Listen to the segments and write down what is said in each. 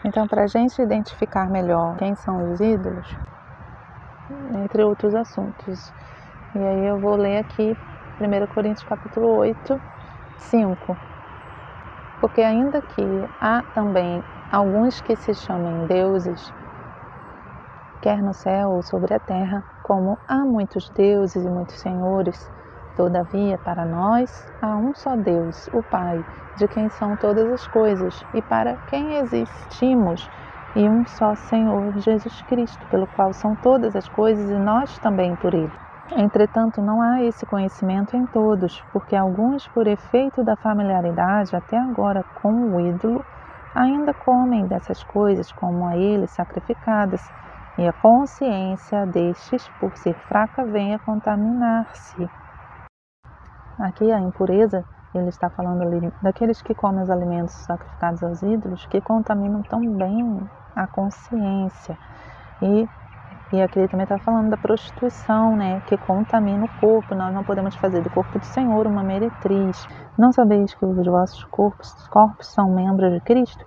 Então, para a gente identificar melhor quem são os ídolos, entre outros assuntos, e aí eu vou ler aqui 1 Coríntios capítulo 8, 5. Porque ainda que há também alguns que se chamem deuses, quer no céu ou sobre a terra, como há muitos deuses e muitos senhores, todavia para nós há um só Deus, o Pai, de quem são todas as coisas, e para quem existimos, e um só Senhor, Jesus Cristo, pelo qual são todas as coisas, e nós também por Ele. Entretanto, não há esse conhecimento em todos, porque alguns, por efeito da familiaridade até agora com o ídolo, ainda comem dessas coisas como a ele sacrificadas, e a consciência destes, por ser fraca, vem a contaminar-se. Aqui a impureza, ele está falando ali daqueles que comem os alimentos sacrificados aos ídolos, que contaminam também a consciência. E aqui ele também está falando da prostituição, né, que contamina o corpo. Nós não podemos fazer do corpo do Senhor uma meretriz. Não sabeis que os vossos corpos são membros de Cristo?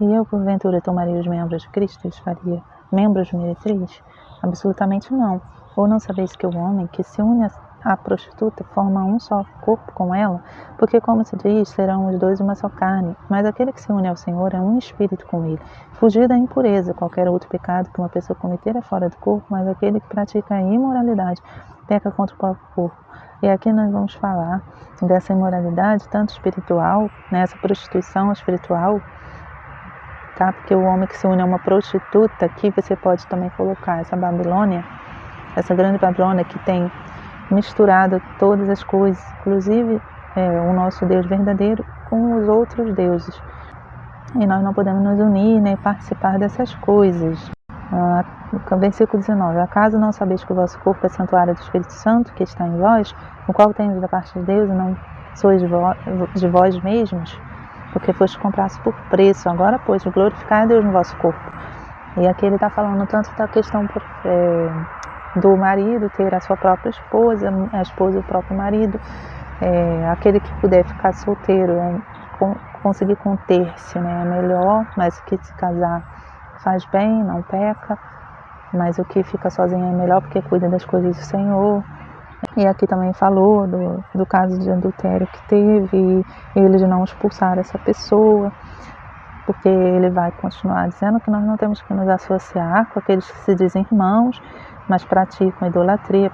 E eu, porventura, tomaria os membros de Cristo e os faria membros de meretriz? Absolutamente não. Ou não sabeis que o homem que se une à prostituta forma um só corpo com ela? Porque, como se diz, serão os dois uma só carne. Mas aquele que se une ao Senhor é um espírito com ele. Fugir da impureza. Qualquer outro pecado que uma pessoa cometer é fora do corpo, mas aquele que pratica a imoralidade peca contra o próprio corpo. E aqui nós vamos falar dessa imoralidade, tanto espiritual, né, essa prostituição espiritual, tá? Porque o homem que se une a uma prostituta, aqui você pode também colocar essa Babilônia, essa grande Babilônia que tem misturado todas as coisas, inclusive o nosso Deus verdadeiro com os outros deuses. E nós não podemos nos unir, nem participar dessas coisas. Versículo 19. Acaso não sabeis que o vosso corpo é santuário do Espírito Santo, que está em vós, o qual tendes da parte de Deus, e não sois de vós mesmos? Porque foste comprados por preço. Agora, pois, glorificai a Deus no vosso corpo. E aqui ele está falando tanto da questão do marido ter a sua própria esposa, a esposa o próprio marido, aquele que puder ficar solteiro, conseguir conter-se, né, é melhor, mas que se casar faz bem, não peca, mas o que fica sozinho é melhor porque cuida das coisas do Senhor. E aqui também falou do caso de adultério que teve, e eles não expulsaram essa pessoa, porque ele vai continuar dizendo que nós não temos que nos associar com aqueles que se dizem irmãos, mas praticam idolatria,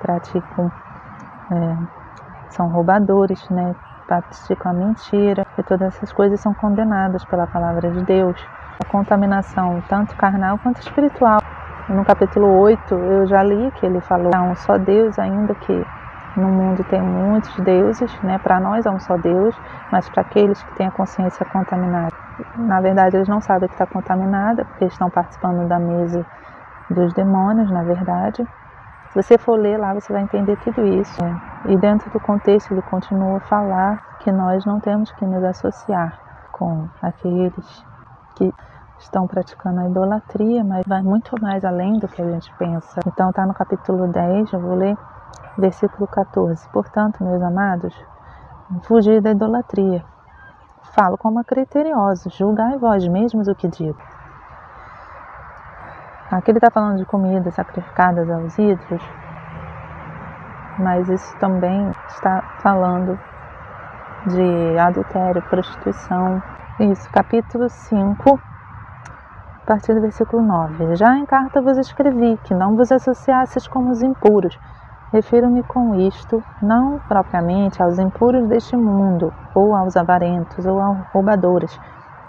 são roubadores, né? Praticam a mentira, e todas essas coisas são condenadas pela palavra de Deus. A contaminação, tanto carnal quanto espiritual. No capítulo 8, eu já li que ele falou há um só Deus, ainda que no mundo tem muitos deuses, né? Para nós é um só Deus, mas para aqueles que têm a consciência contaminada, na verdade eles não sabem que está contaminada, porque estão participando da mesa dos demônios, na verdade. Se você for ler lá, você vai entender tudo isso. E dentro do contexto ele continua a falar que nós não temos que nos associar com aqueles que estão praticando a idolatria, mas vai muito mais além do que a gente pensa. Então está no capítulo 10, eu vou ler versículo 14. Portanto, meus amados, fugir da idolatria. Falo como a criteriosos, julgai vós mesmos o que digo. Aqui ele está falando de comidas sacrificadas aos ídolos, mas isso também está falando de adultério, prostituição. Isso, capítulo 5, a partir do versículo 9. Já em carta vos escrevi que não vos associasseis com os impuros. Refiro-me com isto, não propriamente aos impuros deste mundo, ou aos avarentos, ou aos roubadores,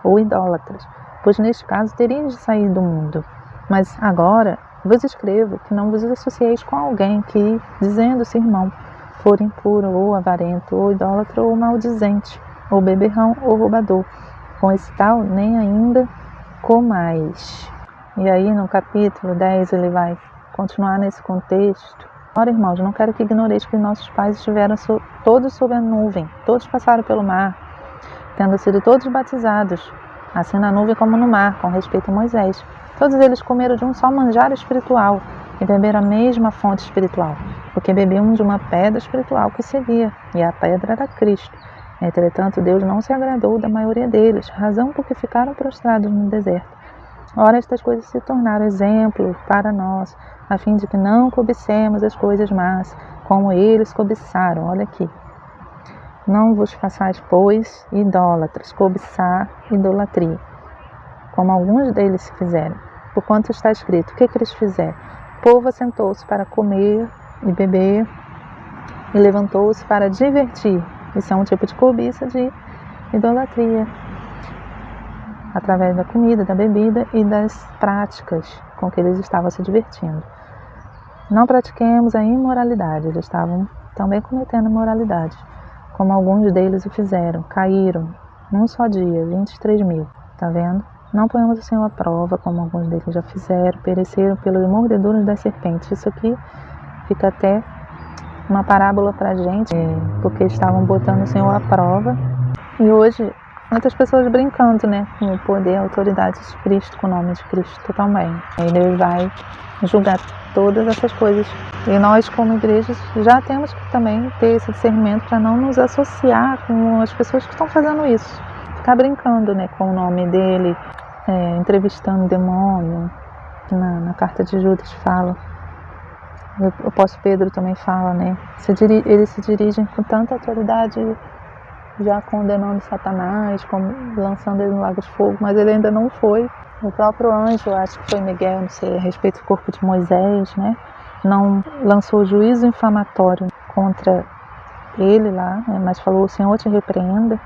ou idólatras, pois neste caso terias de sair do mundo. Mas agora vos escrevo que não vos associeis com alguém que, dizendo-se irmão, for impuro, ou avarento, ou idólatra, ou maldizente, ou beberrão, ou roubador. Com esse tal, nem ainda comais. E aí no capítulo 10 ele vai continuar nesse contexto. Ora, irmãos, não quero que ignoreis que nossos pais estiveram todos sob a nuvem, todos passaram pelo mar, tendo sido todos batizados, assim na nuvem como no mar, com respeito a Moisés. Todos eles comeram de um só manjar espiritual e beberam a mesma fonte espiritual, porque bebiam de uma pedra espiritual que seguia, e a pedra era Cristo. Entretanto, Deus não se agradou da maioria deles, razão porque ficaram prostrados no deserto. Ora, estas coisas se tornaram exemplo para nós, a fim de que não cobicemos as coisas más, como eles cobiçaram. Olha aqui. Não vos façais, pois, idólatras, cobiçar, idolatria, como alguns deles se fizeram. Porquanto está escrito, o que eles fizeram? O povo assentou-se para comer e beber, e levantou-se para divertir. Isso é um tipo de cobiça, de idolatria, através da comida, da bebida e das práticas com que eles estavam se divertindo. Não pratiquemos a imoralidade, eles estavam também cometendo imoralidade, como alguns deles o fizeram, caíram num só dia, 23.000, tá vendo? Não ponhamos o Senhor à prova, como alguns deles já fizeram, pereceram pelos mordeduras das serpentes. Isso aqui fica até uma parábola pra gente, porque estavam botando o Senhor à prova. E hoje, muitas pessoas brincando, né, com o poder e a autoridade de Cristo, com o nome de Cristo também. Aí Deus vai julgar todas essas coisas. E nós, como igrejas, já temos que também ter esse discernimento para não nos associar com as pessoas que estão fazendo isso. Ficar brincando, né, com o nome dele, entrevistando demônio. Na carta de Judas fala. O apóstolo Pedro também fala, né? Eles se dirigem com tanta autoridade, já condenando Satanás, lançando ele no lago de fogo, mas ele ainda não foi. O próprio anjo, acho que foi Miguel, não sei, a respeito do corpo de Moisés, né? Não lançou juízo infamatório contra ele lá, né? Mas falou, o Senhor te repreenda.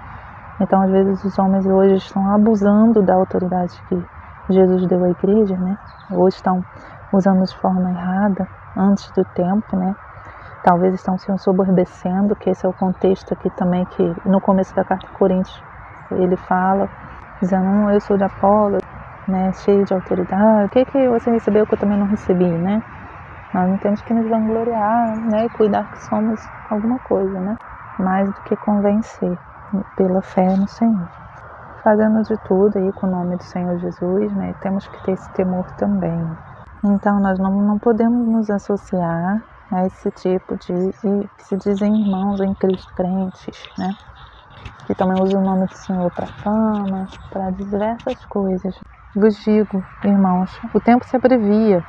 Então, às vezes, os homens hoje estão abusando da autoridade que Jesus deu à igreja, né? Hoje estão usando de forma errada, antes do tempo, né? Talvez estão se ensoberbecendo, que esse é o contexto aqui também, que no começo da carta de Coríntios ele fala, dizendo, eu sou de Apolo, né? Cheio de autoridade. O que você recebeu que eu também não recebi, né? Nós não temos que nos vangloriar, né? E cuidar que somos alguma coisa, né? Mais do que convencer pela fé no Senhor. Fazendo de tudo aí com o nome do Senhor Jesus, né? Temos que ter esse temor também. Então, nós não podemos nos associar a esse tipo de que se dizem irmãos em Cristo, crentes, né? Que também usam o nome do Senhor para fama, para diversas coisas. Vos digo, irmãos, o tempo se abrevia.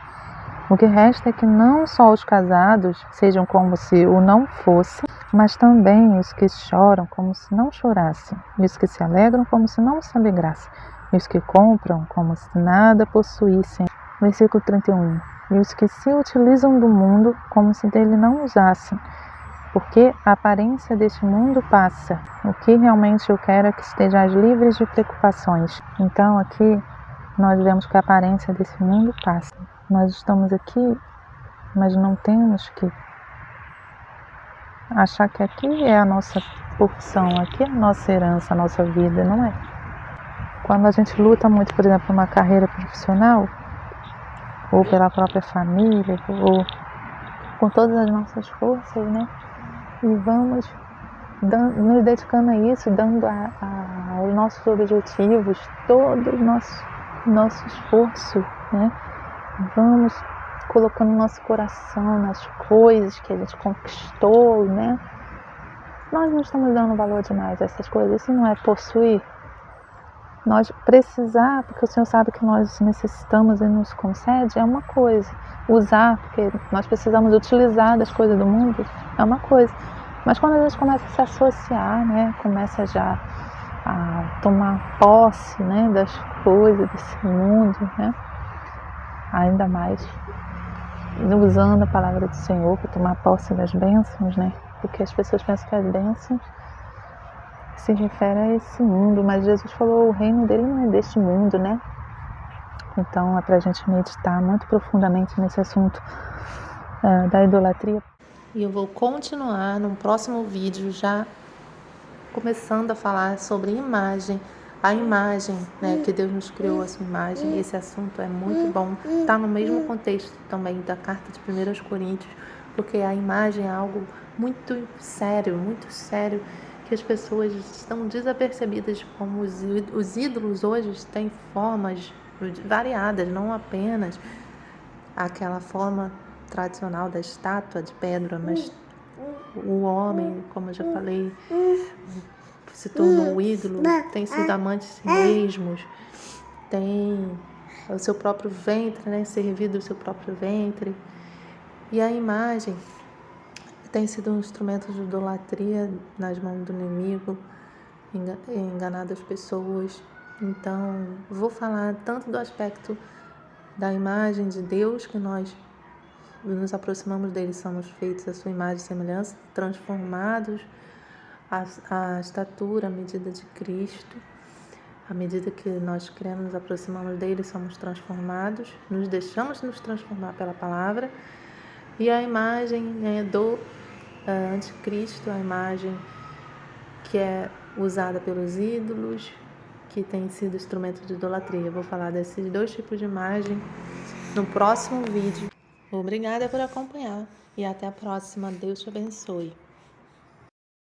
O que resta é que não só os casados sejam como se o não fossem, mas também os que choram como se não chorassem, e os que se alegram como se não se alegrassem, e os que compram como se nada possuíssem. Versículo 31. E os que se utilizam do mundo como se dele não usassem, porque a aparência deste mundo passa. O que realmente eu quero é que estejais livres de preocupações. Então aqui nós vemos que a aparência desse mundo passa. Nós estamos aqui, mas não temos que achar que aqui é a nossa porção, aqui é a nossa herança, a nossa vida, não é? Quando a gente luta muito, por exemplo, numa carreira profissional, ou pela própria família, ou com todas as nossas forças, né? E vamos nos dedicando a isso, dando aos nossos objetivos todo o nosso esforço, né? Vamos colocando nosso coração nas coisas que a gente conquistou, né? Nós não estamos dando valor demais a essas coisas. Isso não é possuir. Nós precisar, porque o Senhor sabe que nós necessitamos e nos concede, é uma coisa. Usar, porque nós precisamos utilizar das coisas do mundo, é uma coisa. Mas quando a gente começa a se associar, né? Começa já a tomar posse, né? Das coisas desse mundo, né? Ainda mais usando a palavra do Senhor para tomar posse das bênçãos, né? Porque as pessoas pensam que as bênçãos se refere a esse mundo, mas Jesus falou, o reino dele não é deste mundo, né? Então é pra gente meditar muito profundamente nesse assunto da idolatria. E eu vou continuar no próximo vídeo, já começando a falar sobre imagem, a imagem, né, que Deus nos criou a sua imagem. Esse assunto é muito bom, está no mesmo contexto também da carta de 1 Coríntios, porque a imagem é algo muito sério, que as pessoas estão desapercebidas, como os ídolos hoje têm formas variadas, não apenas aquela forma tradicional da estátua de pedra, mas o homem, como eu já falei, se tornou o ídolo, tem sido amante de si mesmos, tem o seu próprio ventre, né? Servir do seu próprio ventre. E a imagem tem sido um instrumento de idolatria nas mãos do inimigo, enganado as pessoas. Então, vou falar tanto do aspecto da imagem de Deus, que nós nos aproximamos dele, somos feitos à sua imagem e semelhança, transformados à estatura, à medida de Cristo. À medida que nós cremos, nos aproximamos dele, somos transformados, nos deixamos nos transformar pela palavra. E a imagem, né, do anticristo, a imagem que é usada pelos ídolos, que tem sido instrumento de idolatria. Eu vou falar desses dois tipos de imagem no próximo vídeo. Obrigada por acompanhar e até a próxima. Deus te abençoe.